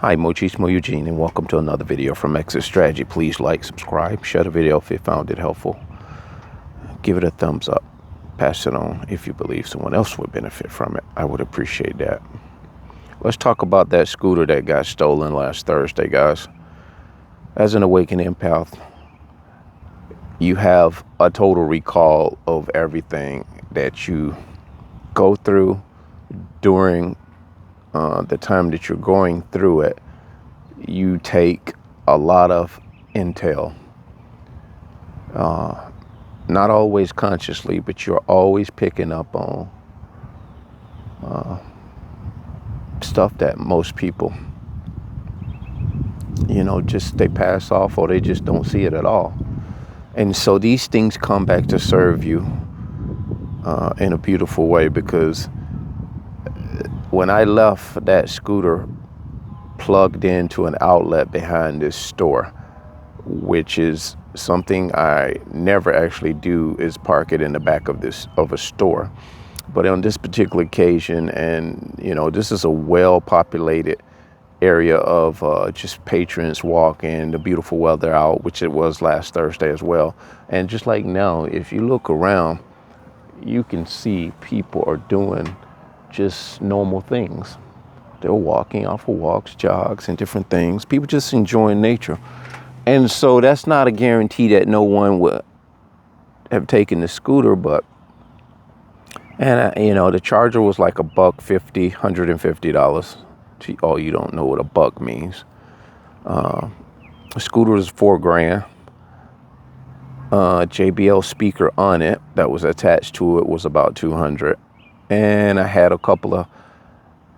Hi, Mochismo Eugene, and welcome to another video from Exit Strategy. Please like, subscribe, share the video if you found it helpful. Give it a thumbs up. Pass it on if you believe someone else would benefit from it. I would appreciate that. Let's talk about that scooter that got stolen last Thursday, guys. As an awakened empath, you have a total recall of everything that you go through during the time that you're going through it. You take a lot of intel, not always consciously, but you're always picking up on stuff that most people, just they pass off or they just don't see it at all. And so these things come back to serve you in a beautiful way, because when I left that scooter plugged into an outlet behind this store, which is something I never actually do, is park it in the back of a store. But on this particular occasion, and this is a well-populated area of just patrons walking, the beautiful weather out, which it was last Thursday as well. And just like now, if you look around, you can see people are doing just normal things. They're walking off of walks, jogs, and different things. People just enjoying nature. And so that's not a guarantee that no one would have taken the scooter, but, and the charger was like $150, $150. Oh, you don't know what a buck means. The scooter was $4,000. JBL speaker on it that was attached to it was about $200. And I had a couple of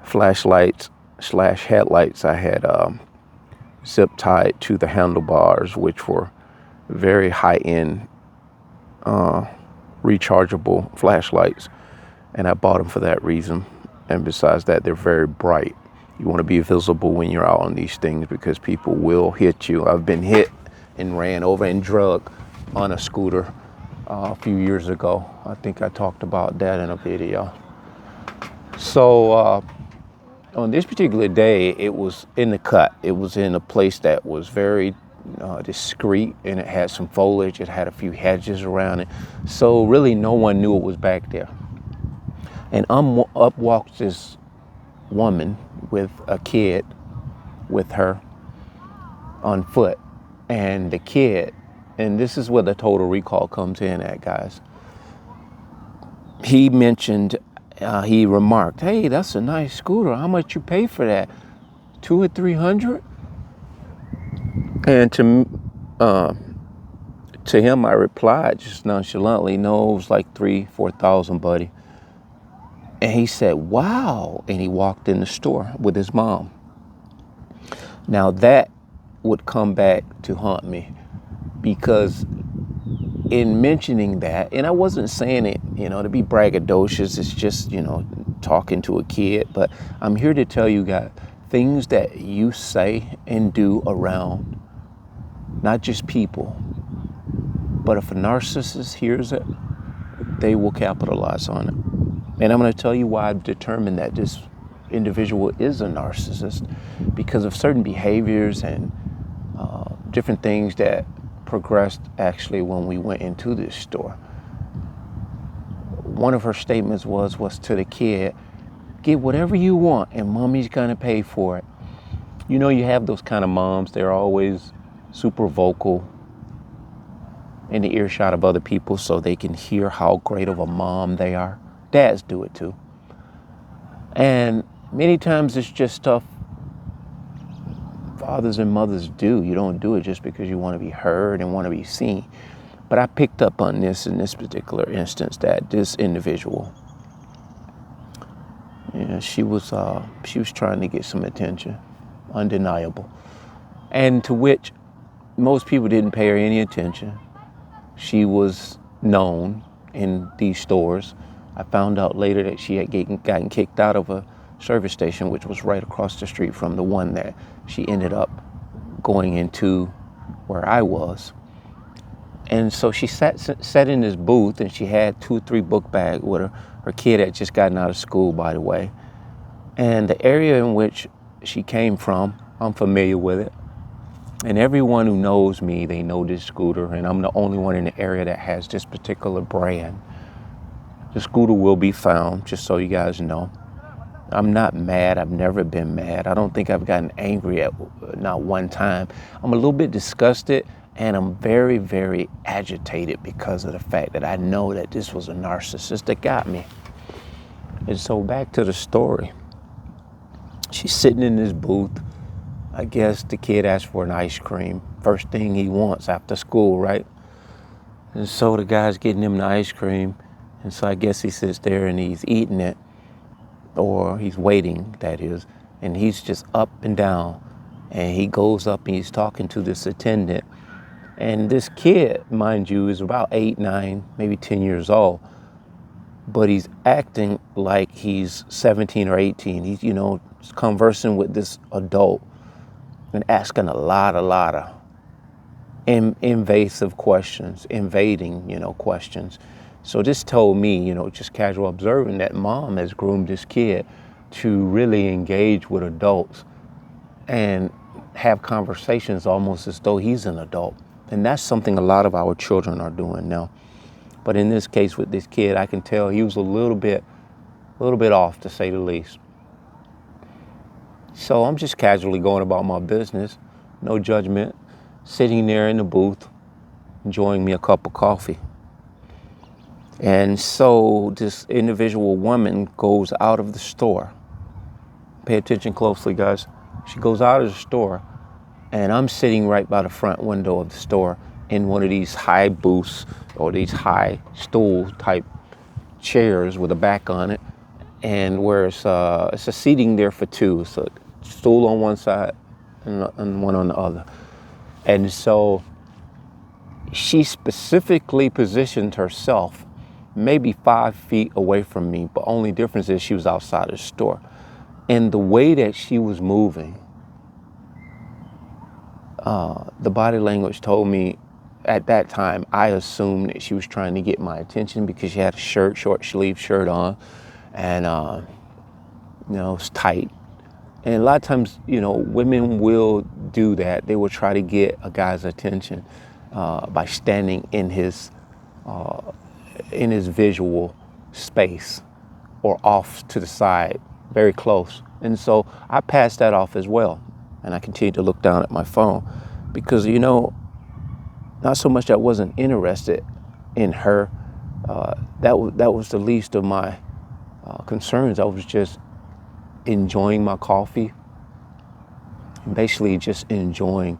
flashlights / headlights I had zip tied to the handlebars, which were very high-end rechargeable flashlights, and I bought them for that reason. And besides that, they're very bright. You want to be visible when you're out on these things, because people will hit you. I've been hit and ran over and drugged on a scooter a few years ago. I think I talked about that in a video. So on this particular day, it was in the cut. It was in a place that was very discreet, and it had some foliage. It had a few hedges around it. So really no one knew it was back there. And up walks this woman with a kid with her on foot. And the kid, and this is where the total recall comes in at, guys. He mentioned, he remarked, "Hey, that's a nice scooter. How much you pay for that? $200 or $300?" And to him, I replied just nonchalantly, "No, it was like $3,000-4,000, buddy." And he said, "Wow!" And he walked in the store with his mom. Now that would come back to haunt me, because in mentioning that, and I wasn't saying it, to be braggadocious, it's just, talking to a kid, but I'm here to tell you guys, things that you say and do around, not just people, but if a narcissist hears it, they will capitalize on it. And I'm going to tell you why I've determined that this individual is a narcissist, because of certain behaviors and different things that progressed actually when we went into this store. One of her statements was to the kid, "Get whatever you want and mommy's gonna pay for it." You have those kind of moms. They're always super vocal in the earshot of other people so they can hear how great of a mom they are. Dads do it too. And many times it's just stuff fathers and mothers do. You don't do it just because you want to be heard and want to be seen. But I picked up on this in this particular instance, that this individual, she was trying to get some attention, undeniable, and to which most people didn't pay her any attention. She was known in these stores. I found out later that she had gotten kicked out of a service station, which was right across the street from the one that she ended up going into where I was. And so she sat in this booth, and she had 2 or 3 book bags with her. Her kid had just gotten out of school, by the way. And the area in which she came from I'm familiar with it. And everyone who knows me, they know this scooter, and I'm the only one in the area that has this particular brand. The scooter will be found, just so you guys know. I'm not mad. I've never been mad. I don't think I've gotten angry at not one time. I'm a little bit disgusted, and I'm very, very agitated because of the fact that I know that this was a narcissist that got me. And so back to the story. She's sitting in this booth. I guess the kid asked for an ice cream. First thing he wants after school, right? And so the guy's getting him the ice cream. And so I guess he sits there and he's eating it, or he's waiting, that is. And he's just up and down. And he goes up and he's talking to this attendant. And this kid, mind you, is about 8, 9, maybe 10 years old. But he's acting like he's 17 or 18. He's, conversing with this adult and asking a lot of invasive questions, invading, questions. So this told me, just casual observing, that mom has groomed this kid to really engage with adults and have conversations almost as though he's an adult. And that's something a lot of our children are doing now. But in this case with this kid, I can tell he was a little bit off, to say the least. So I'm just casually going about my business, no judgment, sitting there in the booth, enjoying me a cup of coffee. And so this individual woman goes out of the store. Pay attention closely, guys. She goes out of the store, and I'm sitting right by the front window of the store in one of these high booths or these high stool type chairs with a back on it, and where it's a seating there for two. So stool on one side and one on the other. And so she specifically positioned herself maybe 5 feet away from me, but only difference is she was outside of the store. And the way that she was moving, the body language told me at that time, I assumed that she was trying to get my attention because she had a short sleeve shirt on, and it's tight. And a lot of times, women will do that. They will try to get a guy's attention by standing in his visual space or off to the side, very close. And so I passed that off as well. And I continued to look down at my phone because, not so much that I wasn't interested in her. That was the least of my concerns. I was just enjoying my coffee and basically just enjoying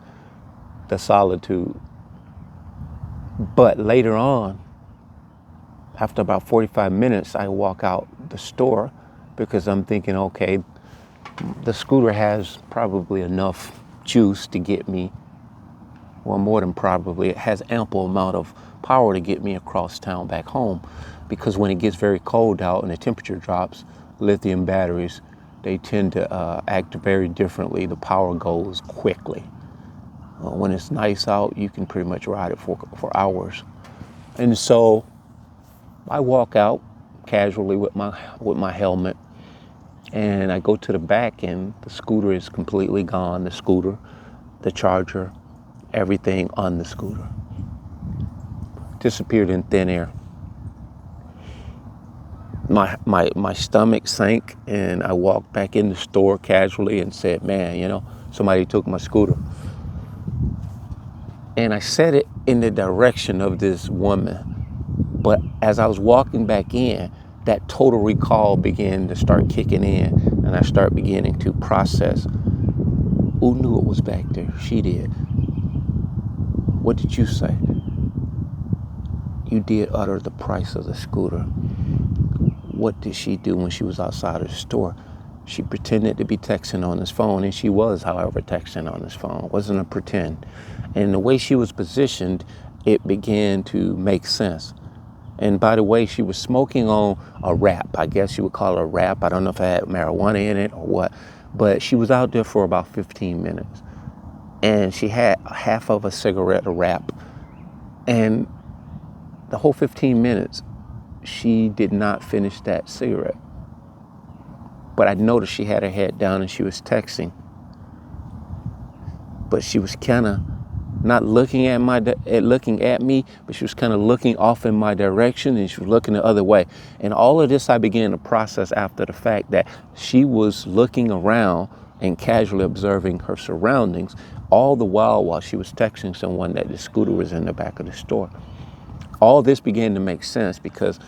the solitude. But later on, after about 45 minutes, I walk out the store because I'm thinking, okay, the scooter has probably enough juice to get me, well, more than probably, it has ample amount of power to get me across town back home. Because when it gets very cold out and the temperature drops, lithium batteries, they tend to act very differently. The power goes quickly. When it's nice out, you can pretty much ride it for hours. And so I walk out casually with my helmet, and I go to the back, and the scooter is completely gone. The scooter, the charger, everything on the scooter disappeared in thin air. My stomach sank, and I walked back in the store casually and said, man, somebody took my scooter. And I said it in the direction of this woman. But as I was walking back in, that total recall began to start kicking in, and I start beginning to process. Who knew it was back there? She did. What did you say? You did utter the price of the scooter. What did she do when she was outside of the store? She pretended to be texting on his phone, and she was, however, texting on his phone. It wasn't a pretend. And the way she was positioned, it began to make sense. And by the way, she was smoking on a wrap. I guess you would call it a wrap. I don't know if it had marijuana in it or what. But she was out there for about 15 minutes. And she had half of a cigarette, a wrap. And the whole 15 minutes, she did not finish that cigarette. But I noticed she had her head down and she was texting. but she was kind of not looking at looking at me, but she was kind of looking off in my direction, and she was looking the other way. And all of this I began to process after the fact, that she was looking around and casually observing her surroundings, all the while she was texting someone that the scooter was in the back of the store. All this began to make sense because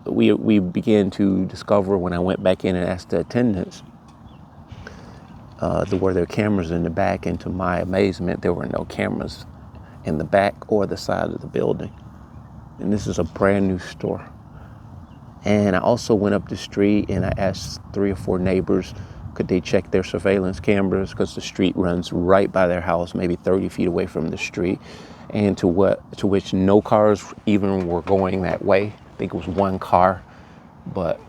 we began to discover, when I went back in and asked the attendants, were there cameras in the back, and to my amazement, there were no cameras in the back or the side of the building. And this is a brand new store. And I also went up the street and I asked 3 or 4 neighbors, could they check their surveillance cameras, because the street runs right by their house, maybe 30 feet away from the street, and to which no cars even were going that way. I think it was one car, but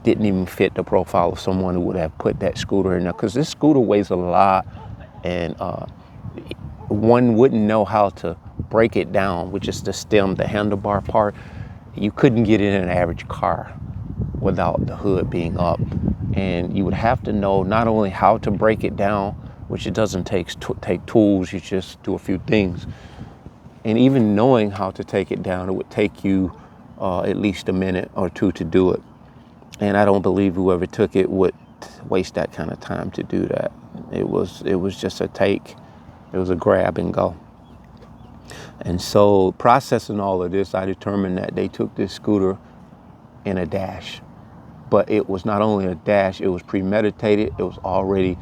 didn't even fit the profile of someone who would have put that scooter in there, because this scooter weighs a lot, and one wouldn't know how to break it down, which is the stem, the handlebar part. You couldn't get it in an average car without the hood being up, and you would have to know not only how to break it down, which it doesn't take tools, you just do a few things, and even knowing how to take it down, it would take you at least a minute or two to do it. And I don't believe whoever took it would waste that kind of time to do that. It was just a take. It was a grab and go. And so, processing all of this, I determined that they took this scooter in a dash. But it was not only a dash, it was premeditated. It was already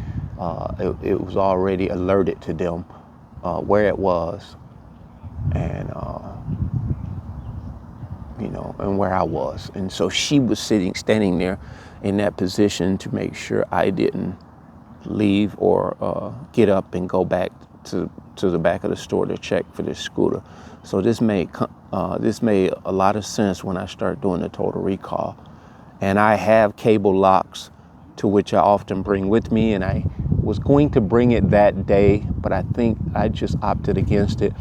alerted to them where it was, and and where I was. And so she was standing there in that position to make sure I didn't leave or get up and go back to the back of the store to check for this scooter. So this made a lot of sense when I started doing the total recall. And I have cable locks, to which I often bring with me, and I was going to bring it that day, but I think I just opted against it.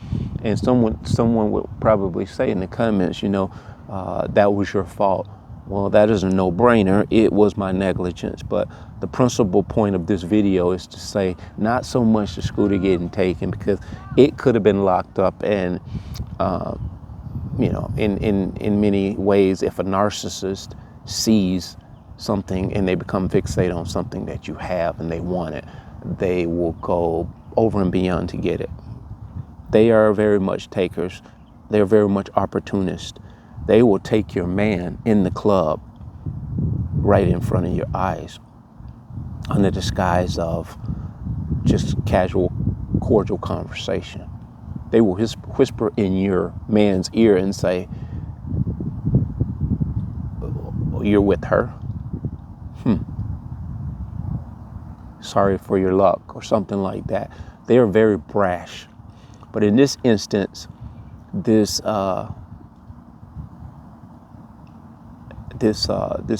And someone would probably say in the comments, that was your fault. Well, that is a no-brainer. It was my negligence. But the principal point of this video is to say not so much the scooter getting taken, because it could have been locked up. And, in many ways, if a narcissist sees something and they become fixated on something that you have and they want it, they will go over and beyond to get it. They are very much takers. They're very much opportunists. They will take your man in the club right in front of your eyes under the disguise of just casual, cordial conversation. They will whisper in your man's ear and say, "You're with her? Sorry for your luck," or something like that. They are very brash. But in this instance, this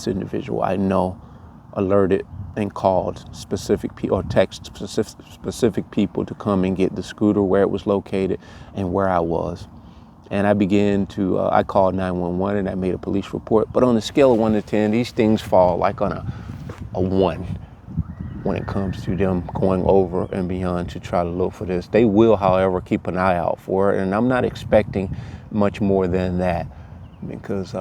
individual I know alerted and called specific people, or text specific people to come and get the scooter, where it was located and where I was. And I began to, I called 911 and I made a police report. But on a scale of 1 to 10, these things fall like on a 1 when it comes to them going over and beyond to try to look for this. They will, however, keep an eye out for it. And I'm not expecting much more than that, because,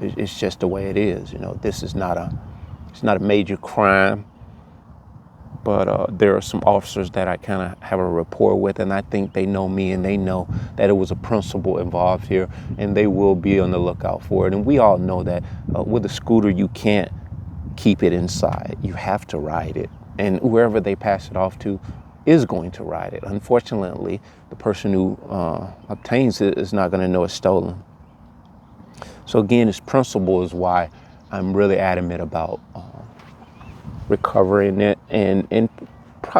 it's just the way it is. This is it's not a major crime. But there are some officers that I kind of have a rapport with, and I think they know me, and they know that it was a principal involved here, and they will be on the lookout for it. And we all know that with a scooter, you can't keep it inside. You have to ride it, and whoever they pass it off to is going to ride it. Unfortunately, the person who obtains it is not going to know it's stolen. So again, this principle is why I'm really adamant about recovering it and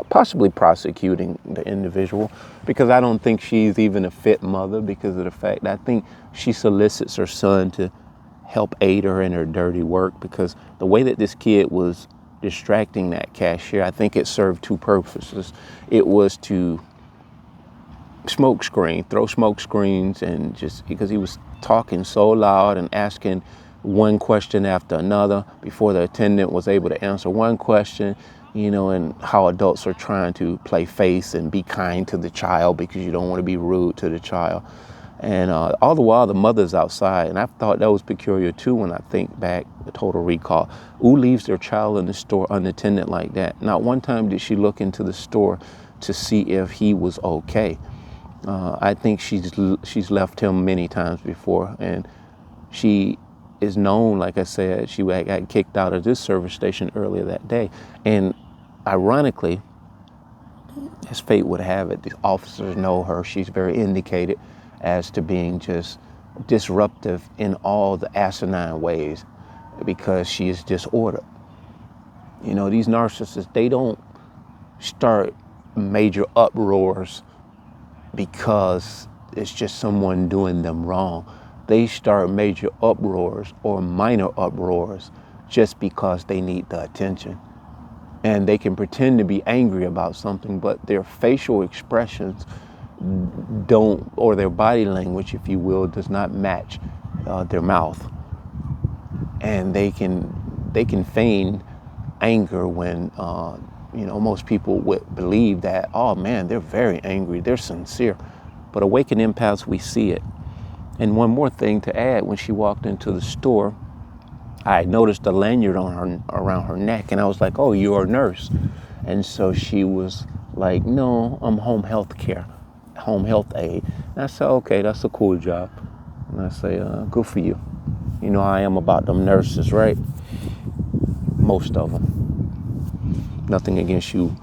possibly prosecuting the individual, because I don't think she's even a fit mother, because of the fact that I think she solicits her son to help aid her in her dirty work, because the way that this kid was distracting that cashier, I think it served 2 purposes. It was to throw smoke screens, and just because he was talking so loud and asking one question after another before the attendant was able to answer one question, and how adults are trying to play face and be kind to the child because you don't want to be rude to the child. And all the while, the mother's outside. And I thought that was peculiar, too, when I think back, the total recall. Who leaves their child in the store unattended like that? Not one time did she look into the store to see if he was okay. I think she's left him many times before. And she is known, like I said, she got kicked out of this service station earlier that day. And ironically, as fate would have it, the officers know her. She's very indicated as to being just disruptive in all the asinine ways because she is disordered. These narcissists, they don't start major uproars because it's just someone doing them wrong. They start major uproars or minor uproars just because they need the attention. And they can pretend to be angry about something, but their facial expressions don't, or their body language, if you will, does not match their mouth. And they can feign anger when most people would believe that, oh man, they're very angry, they're sincere. But awakened empaths, we see it. And one more thing to add, when she walked into the store, I noticed a lanyard around her neck, and I was like, oh, you're a nurse. And so she was like, no, I'm home health aide. And I said, okay, that's a cool job. And I say, good for you. I am about them nurses, right? Most of them. Nothing against you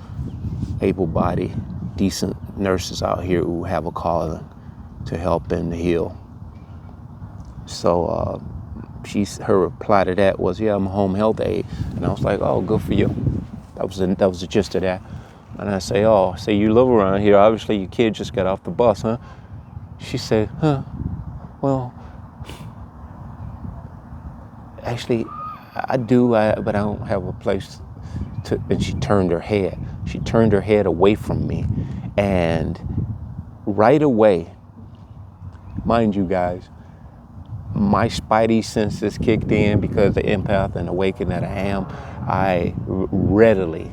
able-bodied, decent nurses out here who have a calling to help and to heal. So her reply to that was, yeah, I'm a home health aide. And I was like, oh, good for you. That was the gist of that. And I say, oh, you live around here. Obviously, your kid just got off the bus, huh? She said, well, actually, I do, but I don't have a place to. And she turned her head. She turned her head away from me. And right away, mind you guys, my spidey senses kicked in because the empath and awakened that I am. I readily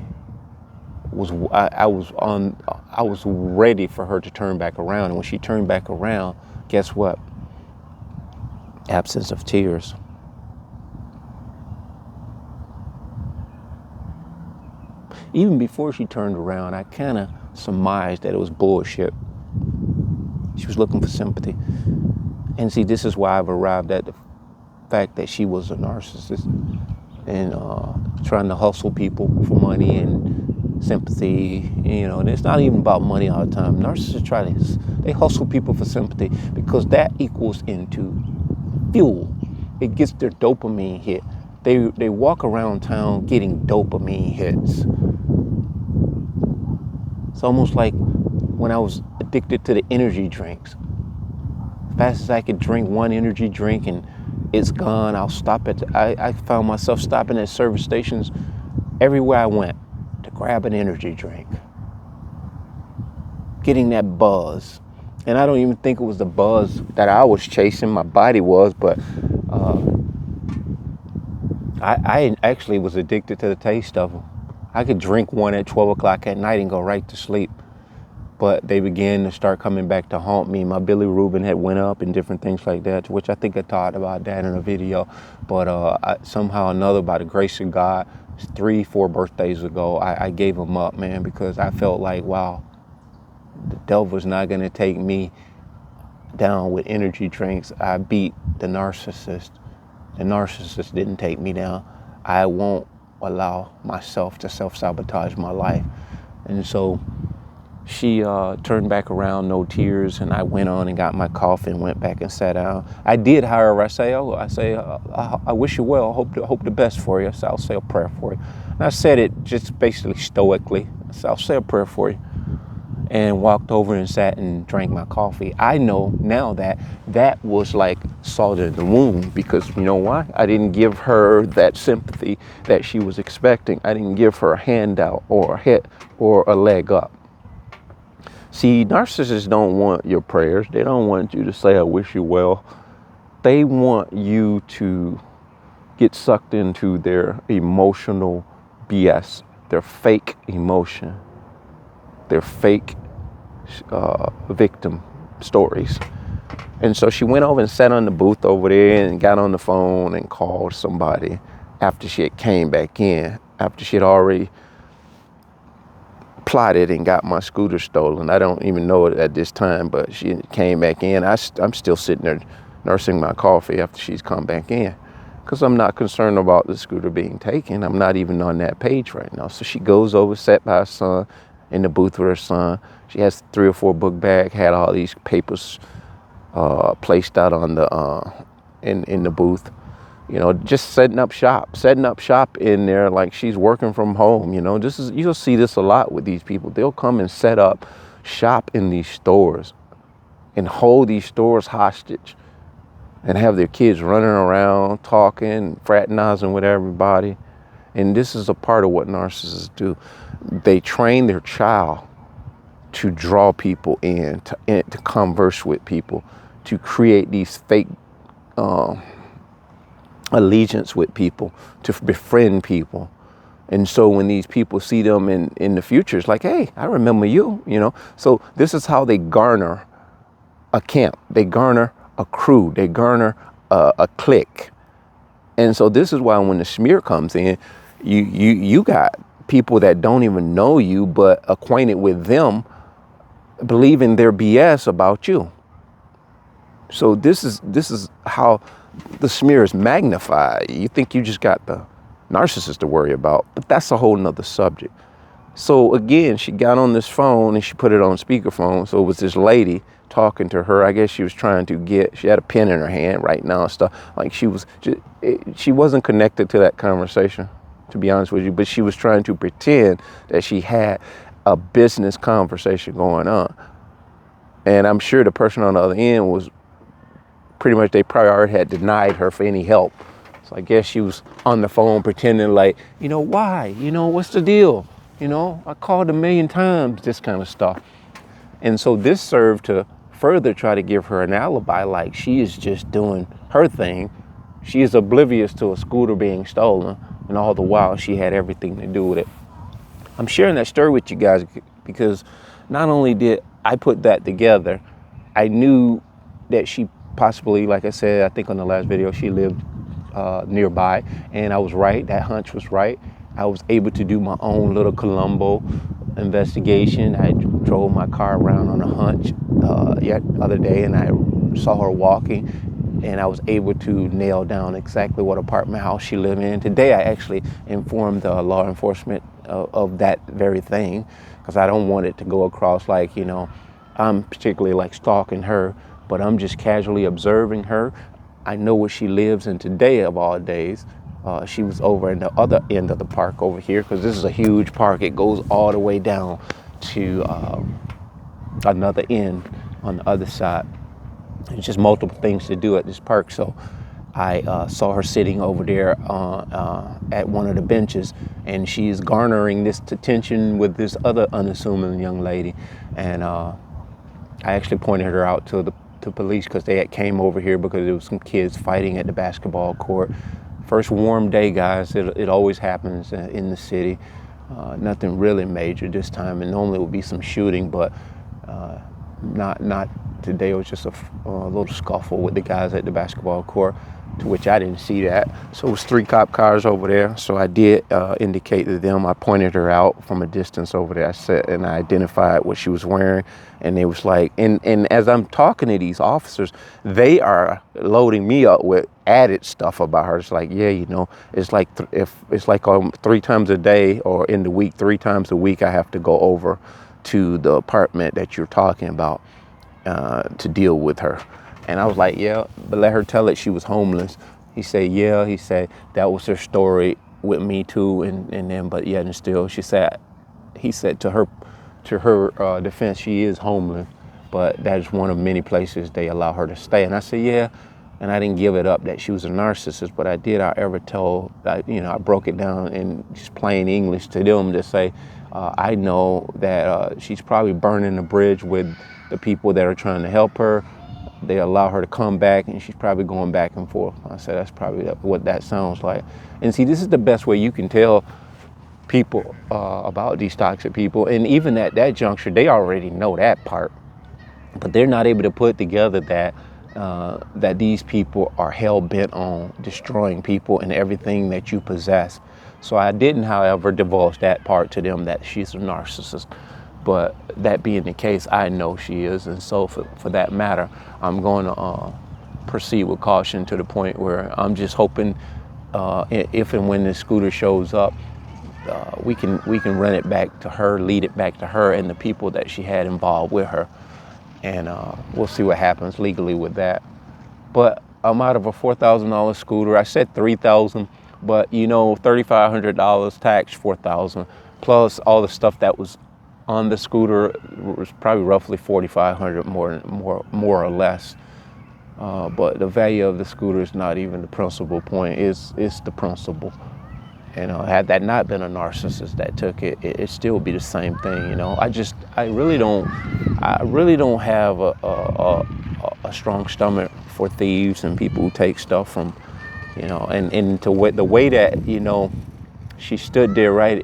I was ready for her to turn back around. And when she turned back around, guess what? Absence of tears. Even before she turned around, I kind of surmised that it was bullshit. She was looking for sympathy. And see, this is why I've arrived at the fact that she was a narcissist and trying to hustle people for money and sympathy. And it's not even about money all the time. Narcissists they hustle people for sympathy because that equals into fuel. It gets their dopamine hit. They walk around town getting dopamine hits. It's almost like when I was addicted to the energy drinks. Fast as I could drink one energy drink and it's gone, I'll stop I found myself stopping at service stations everywhere I went to grab an energy drink. Getting that buzz. And I don't even think it was the buzz that I was chasing, my body was, but I actually was addicted to the taste of them. I could drink one at 12 o'clock at night and go right to sleep. But they began to start coming back to haunt me. My bilirubin had went up and different things like that, which I think I talked about that in a video. But somehow or another, by the grace of God, 3-4 birthdays ago, I gave them up, man, because I felt like, wow, the devil's not going to take me down with energy drinks. I beat the narcissist. The narcissist didn't take me down. I won't allow myself to self-sabotage my life. And so she turned back around, no tears, and I went on and got my coffee and went back and sat down. I did, however, I say, I wish you well, hope the best for you. So I'll say a prayer for you. And I said it just basically stoically. So I'll say a prayer for you. And walked over and sat and drank my coffee. I know now that that was like salt in the wound, because you know why? I didn't give her that sympathy that she was expecting. I didn't give her a handout or a hit or a leg up. See, narcissists don't want your prayers. They don't want you to say, I wish you well. They want you to get sucked into their emotional BS. They're fake emotion. They're fake victim stories. And so she went over and sat on the booth over there and got on the phone and called somebody after she had came back in, after she had already plotted and got my scooter stolen. I don't even know it at this time, but she came back in. I'm still sitting there nursing my coffee after she's come back in, because I'm not concerned about the scooter being taken. I'm not even on that page right now. So she goes over, sat by her son in the booth with her son. She has 3 or 4 book bag, had all these papers placed out on the in the booth, you know, just setting up shop in there like she's working from home. You know, you'll see this a lot with these people. They'll come and set up shop in these stores and hold these stores hostage and have their kids running around talking, fraternizing with everybody. And this is a part of what narcissists do. They train their child to draw people in, to converse with people, to create these fake allegiance with people, to befriend people. And so when these people see them in the future, it's like, hey, I remember you, you know. So this is how they garner a camp. They garner a crew. They garner a clique. And so this is why when the smear comes in, you got people that don't even know you, but acquainted with them, believing their BS about you. So this is how the smear is magnified. You think you just got the narcissist to worry about, but that's a whole nother subject. So again, she got on this phone and she put it on speakerphone. So it was this lady talking to her. I guess she was trying to she had a pen in her hand right now and stuff. Like she wasn't connected to that conversation, to be honest with you, but she was trying to pretend that she had a business conversation going on. And I'm sure the person on the other end was pretty much, they probably already had denied her for any help. So I guess she was on the phone pretending like, you know, why? You know, what's the deal? You know, I called 1,000,000 times, this kind of stuff. And so this served to further try to give her an alibi, like she is just doing her thing. She is oblivious to a scooter being stolen, and all the while she had everything to do with it. I'm sharing that story with you guys because not only did I put that together, I knew that she possibly, like I said, I think on the last video, she lived nearby, and I was right. That hunch was right. I was able to do my own little Columbo investigation. I drove my car around on a hunch the other day, and I saw her walking, and I was able to nail down exactly what apartment house she lived in. Today, I actually informed law enforcement of that very thing, because I don't want it to go across like, you know, I'm particularly like stalking her, but I'm just casually observing her. I know where she lives, and today of all days, she was over in the other end of the park over here, because this is a huge park. It goes all the way down to another end on the other side. There's just multiple things to do at this park. So I saw her sitting over there at one of the benches, and she's garnering this attention with this other unassuming young lady. And I actually pointed her out to the police, because they had came over here because there was some kids fighting at the basketball court. First warm day, guys. It always happens in the city. Nothing really major this time, and normally it would be some shooting, but not today. It was just a little scuffle with the guys at the basketball court, to which I didn't see that. So it was 3 cop cars over there. So I did indicate to them. I pointed her out from a distance over there. I said, and I identified what she was wearing. And it was like, and as I'm talking to these officers, they are loading me up with added stuff about her. It's like, yeah, you know, it's like if it's like 3 times a day, or in the week, 3 times a week, I have to go over to the apartment that you're talking about to deal with her. And I was like, yeah, but let her tell it she was homeless. He said, yeah. He said that was her story with me too, and then, but yet and still, he said to her defense, she is homeless, but that is one of many places they allow her to stay. And I said, yeah. And I didn't give it up that she was a narcissist, but I did, however, I broke it down in just plain English to them to say, I know that she's probably burning the bridge with the people that are trying to help her. They allow her to come back, and she's probably going back and forth. I said, that's probably what that sounds like. And see, this is the best way you can tell people about these toxic people. And even at that juncture, they already know that part, but they're not able to put together that that these people are hell-bent on destroying people and everything that you possess. So I didn't, however, divulge that part to them, that she's a narcissist. But that being the case, I know she is. And so for that matter, I'm going to proceed with caution to the point where I'm just hoping if and when this scooter shows up, we can run it back to her, lead it back to her and the people that she had involved with her. And we'll see what happens legally with that. But I'm out of a $4,000 scooter. I said $3,000, but you know, $3,500 tax, $4,000, plus all the stuff that was on the scooter was probably roughly $4,500 more or less. But the value of the scooter is not even the principal point. It's the principle. You know, had that not been a narcissist that took it, it'd still be the same thing. You know, I really don't have a strong stomach for thieves and people who take stuff from, you know, and the way that, you know, she stood there right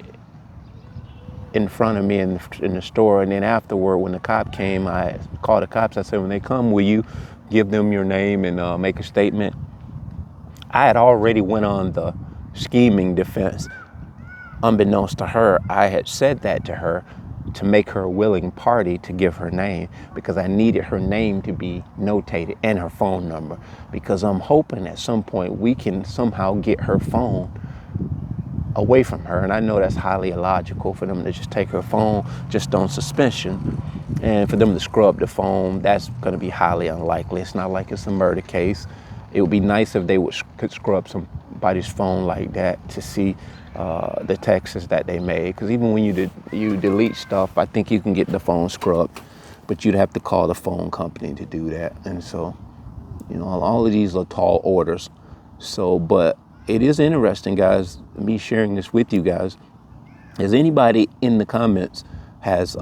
in front of me in the store, and then afterward, when the cop came, I called the cops. I said, when they come, will you give them your name and make a statement? I had already went on the scheming defense. Unbeknownst to her, I had said that to her to make her a willing party to give her name, because I needed her name to be notated and her phone number, because I'm hoping at some point we can somehow get her phone away from her. And I know that's highly illogical for them to just take her phone just on suspension, and for them to scrub the phone, that's going to be highly unlikely. It's not like it's a murder case. It would be nice if they could scrub somebody's phone like that to see the texts that they made. Because even when you delete stuff, I think you can get the phone scrubbed, but you'd have to call the phone company to do that. And so, you know, all of these are tall orders. So, but it is interesting, guys, me sharing this with you guys. As anybody in the comments has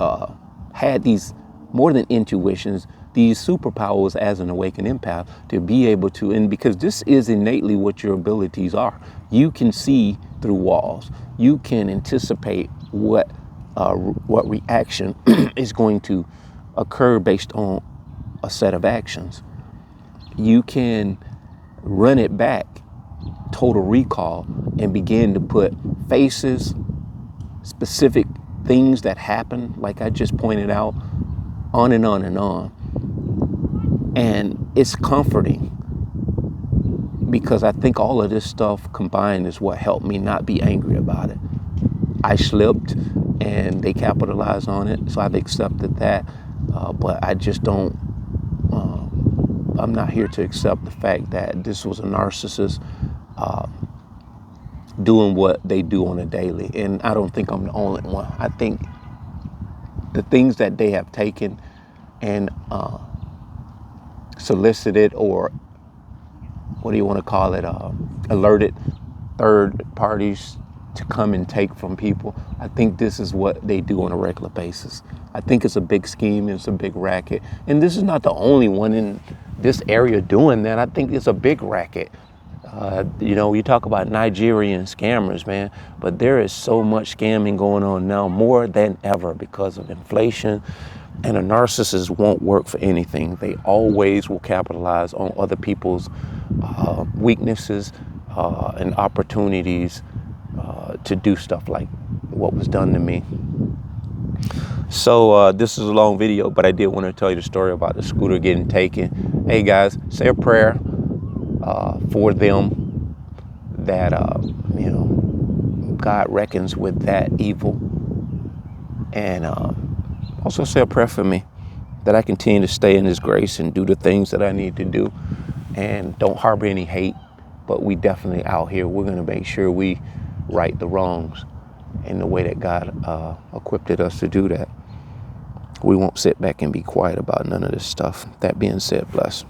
had these more than intuitions, these superpowers as an awakened empath, to be able to, and because this is innately what your abilities are. You can see through walls. You can anticipate what reaction is going to occur based on a set of actions. You can run it back, total recall, and begin to put faces, specific things that happen, like I just pointed out, on and on and on. And it's comforting, because I think all of this stuff combined is what helped me not be angry about it. I slipped and they capitalized on it, so I've accepted that. But I just don't, I'm not here to accept the fact that this was a narcissist doing what they do on a daily. And I don't think I'm the only one. I think the things that they have taken and solicited, or what do you want to call it, alerted third parties to come and take from people, I think this is what they do on a regular basis. I think it's a big scheme, it's a big racket. And this is not the only one in this area doing that. I think it's a big racket. You know, you talk about Nigerian scammers, man, but there is so much scamming going on now, more than ever, because of inflation. And a narcissist won't work for anything. They always will capitalize on other people's weaknesses and opportunities to do stuff like what was done to me. So this is a long video, but I did want to tell you the story about the scooter getting taken. Hey guys, say a prayer for them, that you know, God reckons with that evil, and also say a prayer for me, that I continue to stay in His grace and do the things that I need to do, and don't harbor any hate. But we definitely out here, we're going to make sure we right the wrongs in the way that God equipped us to do that. We won't sit back and be quiet about none of this stuff. That being said, bless.